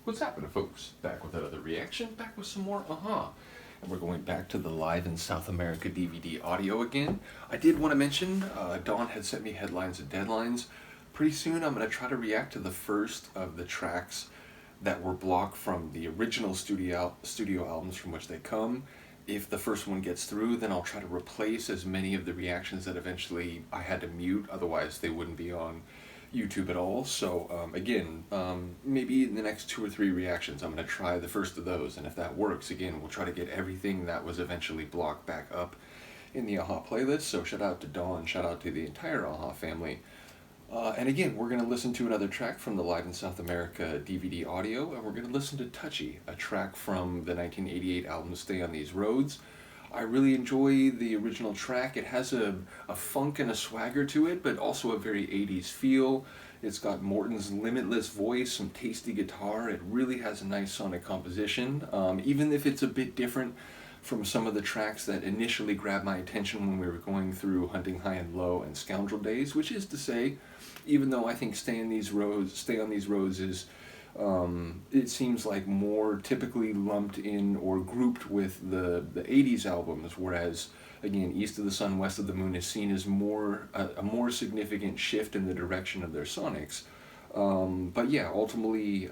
What's happening, folks? Back with another reaction, back with some more And we're going back to the Live in South America DVD audio again. I did want to mention, Dawn had sent me headlines and deadlines. Pretty soon I'm going to try to react to the first of the tracks that were blocked from the original studio albums from which they come. If the first one gets through, then I'll try to replace as many of the reactions that eventually I had to mute, otherwise they wouldn't be on YouTube at all. So again, maybe in the next 2 or 3 reactions I'm going to try the first of those, and if that works, again, we'll try to get everything that was eventually blocked back up in the AHA playlist. So shout out to Dawn, shout out to the entire AHA family. And again, we're going to listen to another track from the Live in South America DVD audio, and we're going to listen to Touchy, a track from the 1988 album Stay on These Roads. I really enjoy the original track. It has a funk and a swagger to it, but also a very 80s feel. It's got Morton's limitless voice, some tasty guitar. It really has a nice sonic composition, even if it's a bit different from some of the tracks that initially grabbed my attention when we were going through Hunting High and Low and Scoundrel Days, which is to say, even though I think Stay on These Roads is, it seems like more typically lumped in or grouped with the 80s albums, whereas again, East of the Sun, West of the Moon is seen as a more significant shift in the direction of their sonics. But yeah, ultimately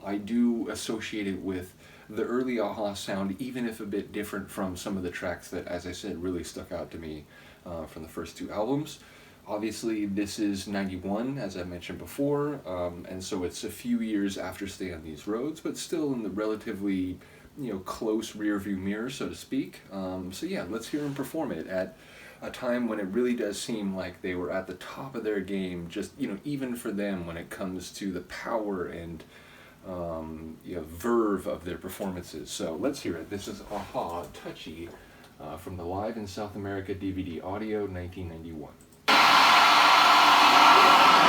I do associate it with the early AHA sound, even if a bit different from some of the tracks that, as I said, really stuck out to me from the first 2 albums. Obviously, this is 91, as I mentioned before, and so it's a few years after Stay on These Roads, but still in the relatively, close rear-view mirror, so to speak. So yeah, let's hear them perform it at a time when it really does seem like they were at the top of their game, just, even for them when it comes to the power and verve of their performances. So let's hear it. This is AHA, Touchy, from the Live in South America DVD audio, 1991.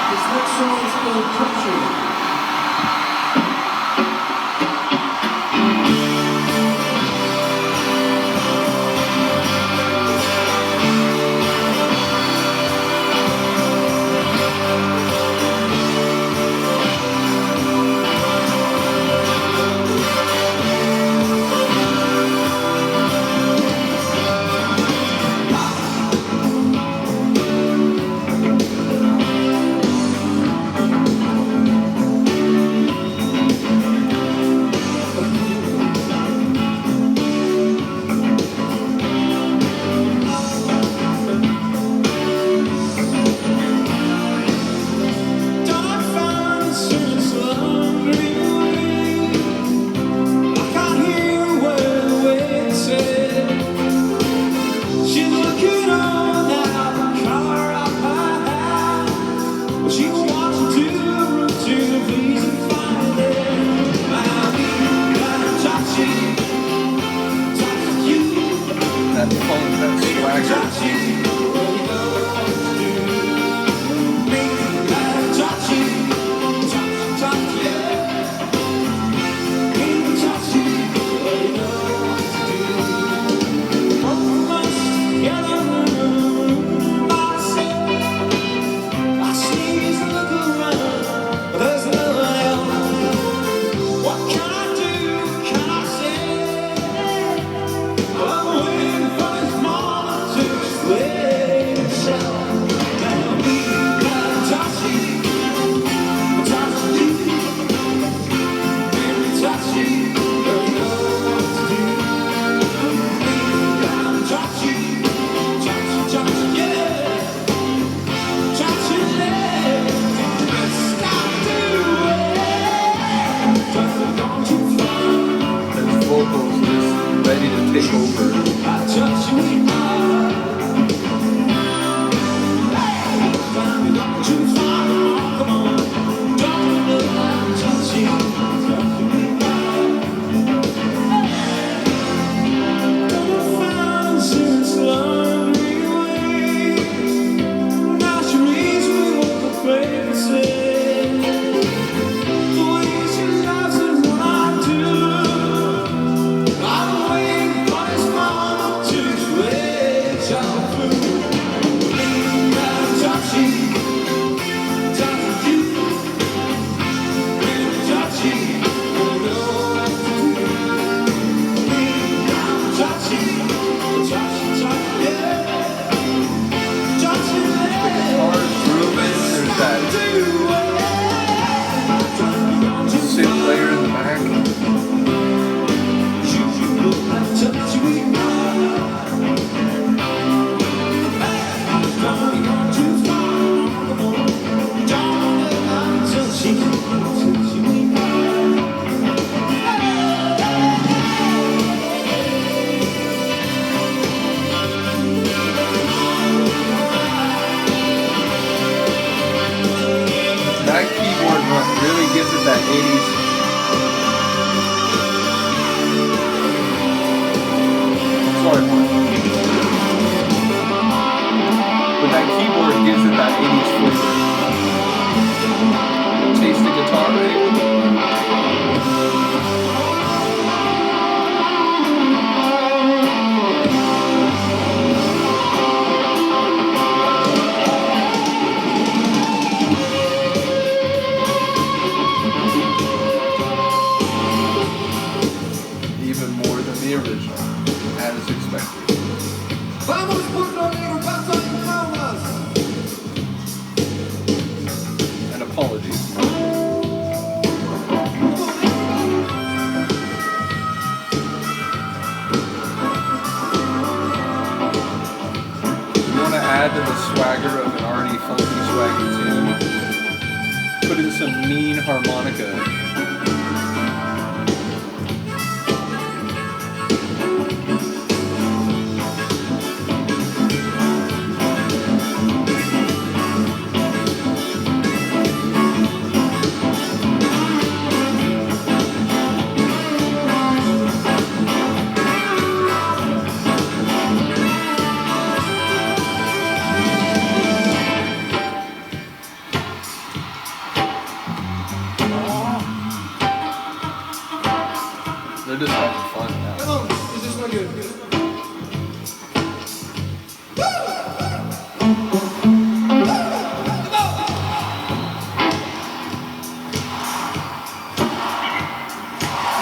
This next song is called Touchy. To into the swagger of an already funky, swaggy tune. Put in some mean harmonica. They're just having fun now. Come on, is this one good? You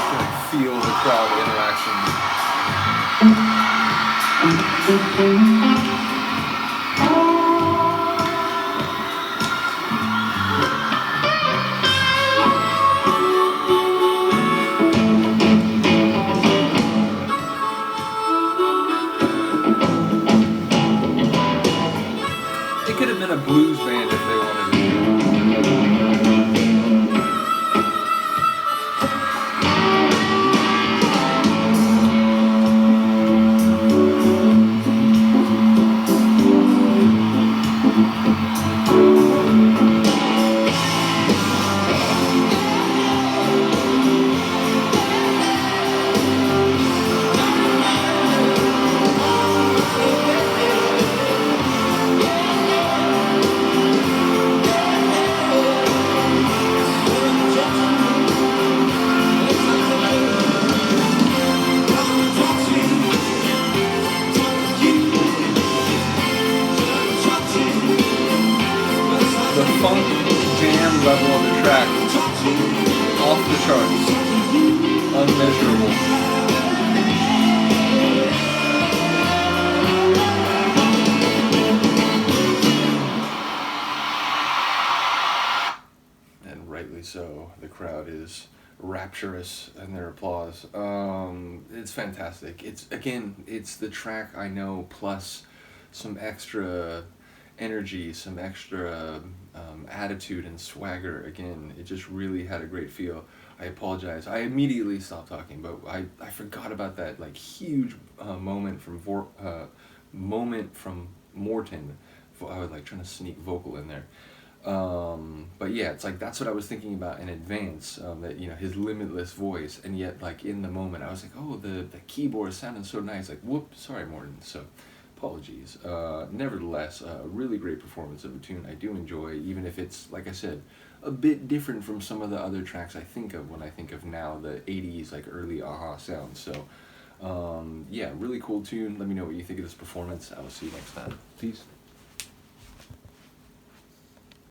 can feel the crowd interaction. It could have been a blues band if they wanted to. The funk jam level of the track, off the charts, unmeasurable. And rightly so, the crowd is rapturous in their applause. It's fantastic. It's the track I know plus some extra energy, some extra attitude and swagger. Again, it just really had a great feel. I apologize. I immediately stopped talking, but I forgot about that like huge moment from Morton. I was like trying to sneak vocal in there. But yeah, it's like that's what I was thinking about in advance. That his limitless voice, and yet like in the moment I was like, oh, the keyboard sounded so nice. Like, whoop, sorry, Morton. So. Apologies. Nevertheless, a really great performance of a tune I do enjoy, even if it's, like I said, a bit different from some of the other tracks I think of when I think of now the 80s, like early Aha sound. So, yeah, really cool tune. Let me know what you think of this performance. I will see you next time. Peace.